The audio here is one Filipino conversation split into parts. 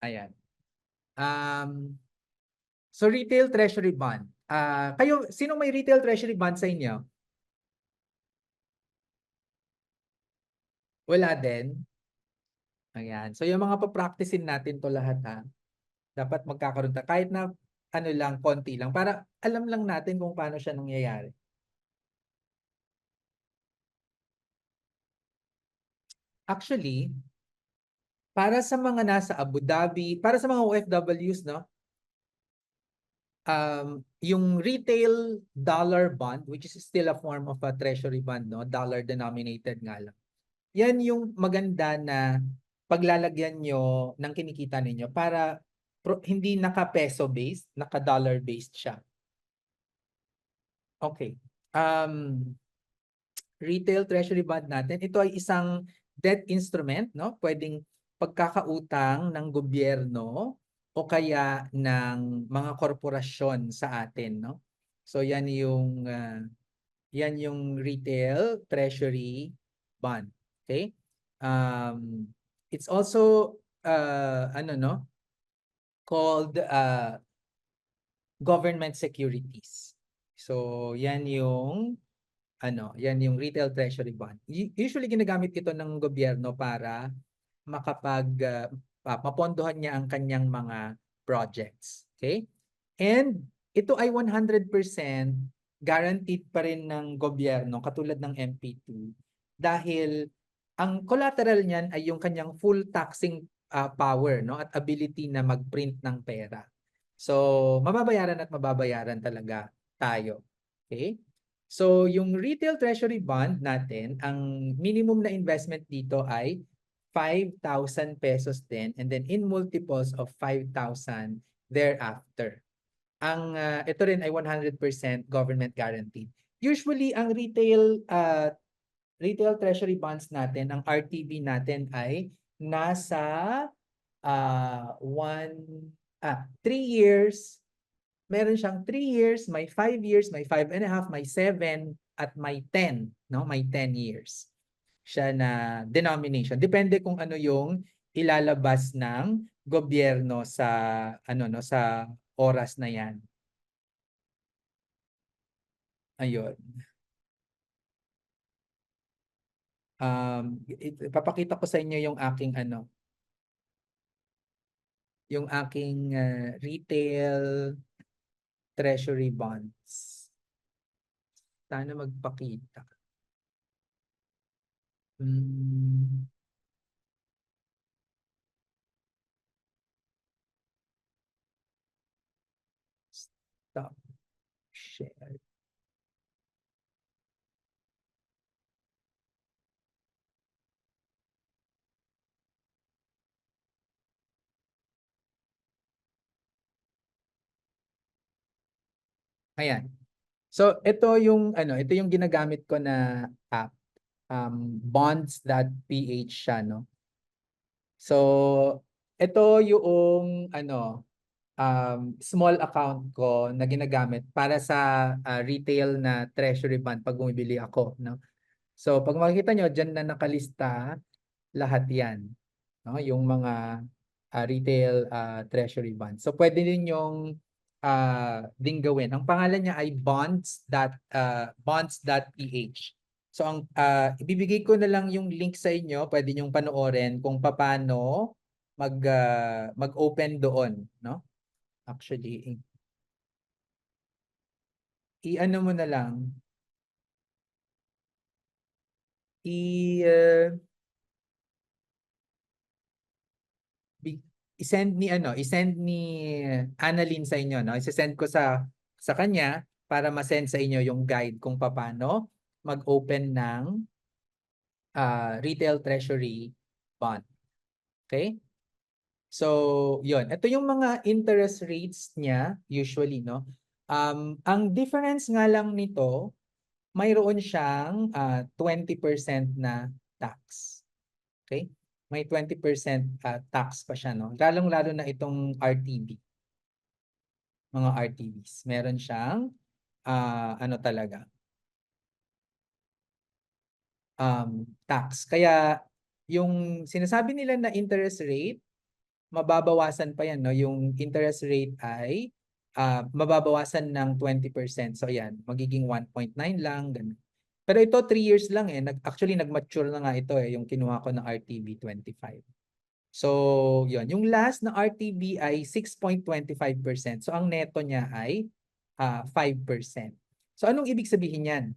Ayan. So retail treasury bond. Kayo, sino may retail treasury bond sa inyo? Wala din? Ayan. So yung mga pa-practicein natin to lahat ha. Dapat magkakaroon ta kahit na ano lang, konti lang para alam lang natin kung paano siya nangyayari. Actually, para sa mga nasa Abu Dhabi, para sa mga OFWs, no? Yung retail dollar bond, which is still a form of a treasury bond, no? Dollar denominated nga lang. Yan yung maganda na paglalagyan nyo ng kinikita ninyo para hindi naka-peso based, naka-dollar based siya. Okay. Retail treasury bond natin, ito ay isang debt instrument, no? Pwedeng pagkakautang ng gobyerno o kaya ng mga korporasyon sa atin, no? So yan yung retail treasury bond. Okay? It's also ano no, called government securities. So yan yung retail treasury bond. Usually ginagamit ito ng gobyerno para mapondohan niya ang kanyang mga projects. Okay? And ito ay 100% guaranteed pa rin ng gobyerno katulad ng MP2 dahil ang collateral niyan ay yung kanyang full taxing power, no, at ability na mag-print ng pera. So, mababayaran at mababayaran talaga tayo. Okay? So, yung retail treasury bond natin, ang minimum na investment dito ay 5,000 pesos din and then in multiples of 5,000 thereafter. Ito rin ay 100% government guaranteed. Usually, ang retail treasury bonds natin, ang RTB natin ay nasa 3 years. Meron siyang 3 years, may 5 years, may 5.5, may 7, at may 10. No? May 10 years siya na denomination. Depende kung ano yung ilalabas ng gobyerno sa sa oras na yan. Ayun. Ipapakita ko sa inyo yung aking retail treasury bonds. Sana magpakita. Stop share. Ayan. So ito yung ginagamit ko na app, bonds.ph siya, no. So ito yung small account ko na ginagamit para sa retail na treasury bond pag bumibili ako, no. So pag makikita nyo diyan na nakalista lahat 'yan, no, yung mga retail treasury bonds. So pwede ninyong ding gawin. Ang pangalan niya ay bonds.ph. So ibibigay ko na lang yung link sa inyo, pwede ninyong panoorin kung paano mag-open doon, no? Actually, i-ano mo na lang, i i-send ni Annalyn sa inyo, no? I-send ko sa kanya para ma-send sa inyo yung guide kung paano mag-open ng retail treasury bond. Okay? So, yun. Ito yung mga interest rates niya usually, no? Ang difference nga lang nito, mayroon siyang 20% na tax. Okay? May 20% tax pa siya, no? Lalong-lalo na itong RTB. Mga RTBs. Meron siyang talaga tax. Kaya yung sinasabi nila na interest rate mababawasan pa yan, no? Yung interest rate ay mababawasan ng 20%. So ayan, magiging 1.9 lang, ganun. Pero ito 3 years lang eh. Actually nag-mature na nga ito eh, yung kinuha ko ng RTB 25. So, yun. Yung last na RTB ay 6.25%. So, ang neto niya ay 5%. So, anong ibig sabihin yan?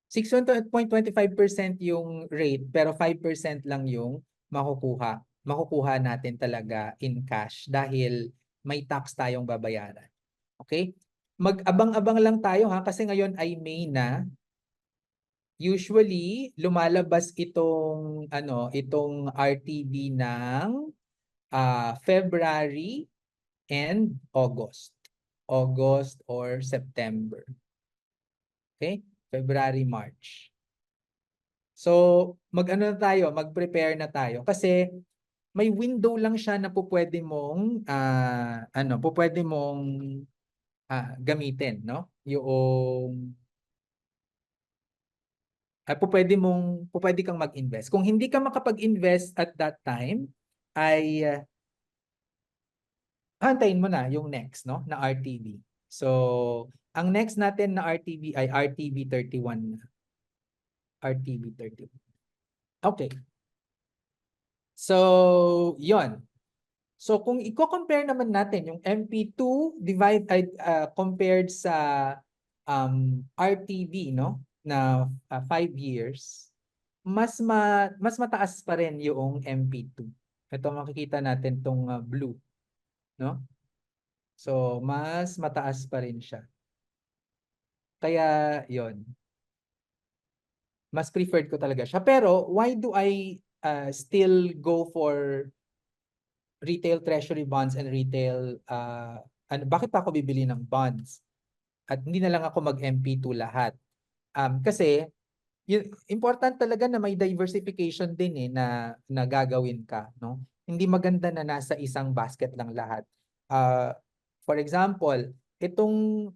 6.25% yung rate, pero 5% lang yung makukuha. Makukuha natin talaga in cash dahil may tax tayong babayaran. Okay? Mag-abang-abang lang tayo ha, kasi ngayon ay May na. Usually, lumalabas itong RTB ng February and August. August or September. Okay? February, March. So, mag-ano na tayo, mag-prepare na tayo kasi may window lang siya na pupwede mong gamitin, no? Yung pupwede kang mag-invest. Kung hindi ka makapag-invest at that time, ay antayin mo na yung next, no, na RTB. So, ang next natin na RTB ay RTB 31 na. RTB 31. Okay. So, yon. So, kung i-compare naman natin yung MP2 compared sa RTB, no, na 5 years, mas mataas pa rin yung MP2. Ito makikita natin tong blue, no? So, mas mataas pa rin siya. Kaya, yon. Mas preferred ko talaga siya. Pero, why do I still go for retail treasury bonds and retail, bakit pa ako bibili ng bonds? At hindi na lang ako mag-MP2 lahat. Kasi, important talaga na may diversification din na gagawin ka, no? Hindi maganda na nasa isang basket lang lahat. For example, itong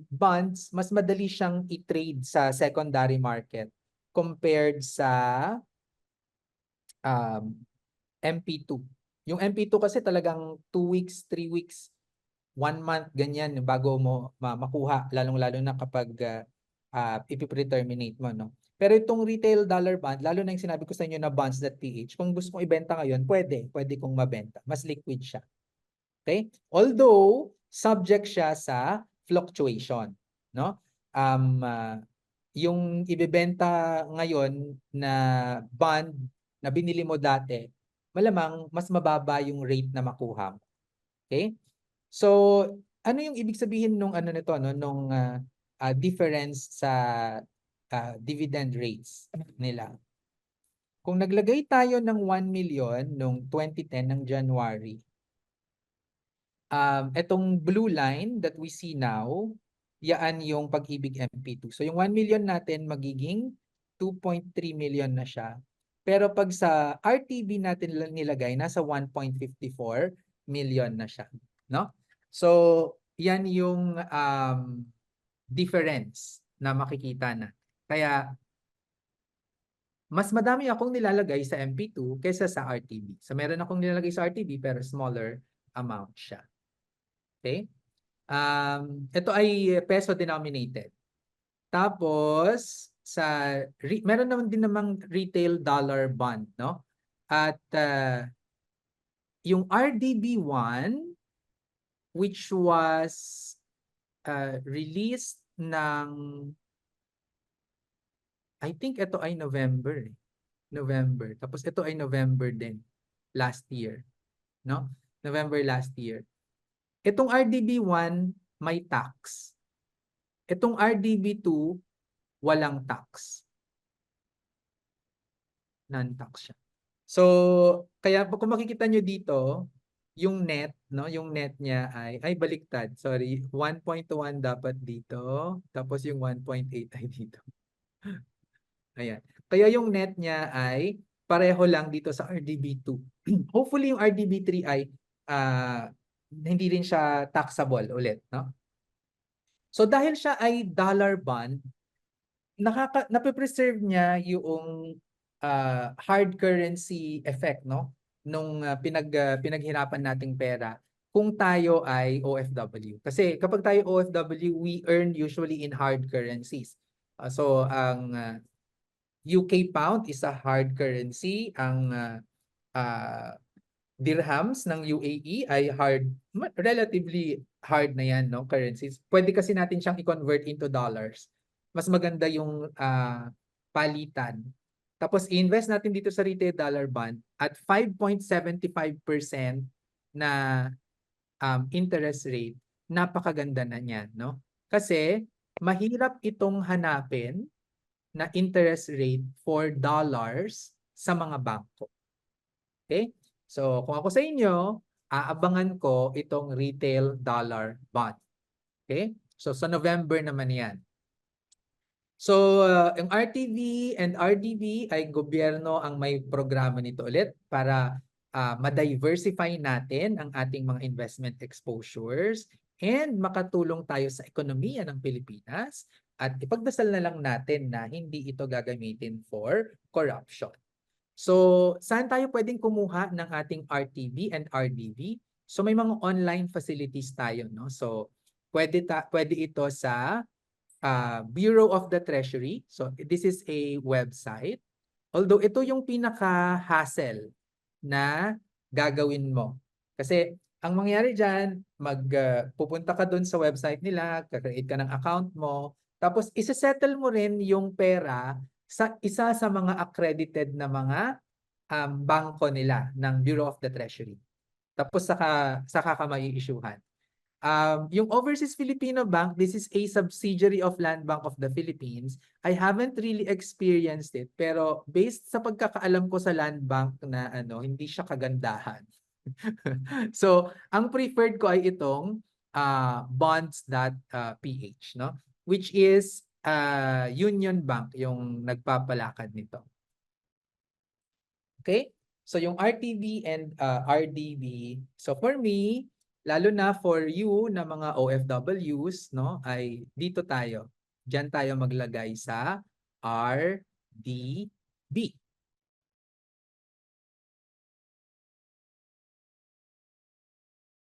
bonds, mas madali siyang i-trade sa secondary market compared sa MP2. Yung MP2 kasi talagang 2 weeks, 3 weeks, 1 month, ganyan bago mo makuha, lalong-lalo na kapag ipipreterminate mo, no? Pero itong retail dollar bond, lalo na yung sinabi ko sa inyo na bonds.ph, kung gusto kong ibenta ngayon, pwede kong mabenta. Mas liquid siya. Okay? Although, subject siya sa fluctuation, no? Yung ibebenta ngayon na bond na binili mo dati, malamang mas mababa yung rate na makuha mo. Okay? So, ano yung ibig sabihin nung nito, no, nung difference sa dividend rates nila? Kung naglagay tayo ng 1 million nung 2010 ng January, etong blue line that we see now, yaan yung Pag-ibig MP2. So yung 1 million natin magiging 2.3 million na siya. Pero pag sa RTB natin nilagay, nasa 1.54 million na siya, no? So yan yung difference na makikita na. Kaya mas madami akong nilalagay sa MP2 kaysa sa RTB. So meron akong nilalagay sa RTB pero smaller amount siya. Okay? Ito ay peso denominated. Tapos meron naman din namang retail dollar bond, no? At yung RDB1 which was released ng I think ito ay November. November. Tapos ito ay November din last year, no? November last year. Itong RDB1 may tax. Itong RDB2 walang tax. Non-tax siya. So, kaya kung makikita nyo dito, yung net, no, yung net niya ay baliktad. Sorry, 1.1 dapat dito, tapos yung 1.8 ay dito. Ayan. Kaya yung net niya ay pareho lang dito sa RDB2. Hopefully yung RDB3 ay hindi rin siya taxable ulit, no? So dahil siya ay dollar bond, nape-preserve niya yung hard currency effect, no, nung pinaghirapan nating pera kung tayo ay OFW. Kasi kapag tayo OFW, we earn usually in hard currencies. So ang UK pound is a hard currency, ang dirhams ng UAE ay relatively hard na yan, no, currencies. Pwede kasi natin siyang i-convert into dollars. Mas maganda yung palitan. Tapos i-invest natin dito sa retail dollar bond at 5.75% na interest rate. Napakaganda na niyan, no? Kasi mahirap itong hanapin na interest rate for dollars sa mga bangko. Okay? So, kung ako sa inyo, aabangan ko itong retail dollar bond. Okay? So, sa November naman yan. So, yung RTV and RDB ay gobyerno ang may programa nito ulit para ma-diversify natin ang ating mga investment exposures and makatulong tayo sa ekonomiya ng Pilipinas at ipagdasal na lang natin na hindi ito gagamitin for corruption. So, saan tayo pwedeng kumuha ng ating RTV and RDB? So, may mga online facilities tayo, no? So, pwede ito sa Bureau of the Treasury. So, this is a website. Although ito yung pinaka-hassle na gagawin mo. Kasi ang mangyayari dyan, pupunta ka dun sa website nila, kaka-create ka ng account mo, tapos isa-settle mo rin yung pera sa isa sa mga accredited na mga bangko nila ng Bureau of the Treasury. Tapos saka ka mai-issuehan. Yung Overseas Filipino Bank, this is a subsidiary of Land Bank of the Philippines. I haven't really experienced it, pero based sa pagkakaalam ko sa Land Bank na hindi siya kagandahan. So, ang preferred ko ay itong bonds.ph, no? Which is Union Bank yung nagpapalakad nito. Okay? So yung RTV and RDB, so for me, lalo na for you na mga OFWs, no, ay dito tayo. Diyan tayo maglagay sa RDB.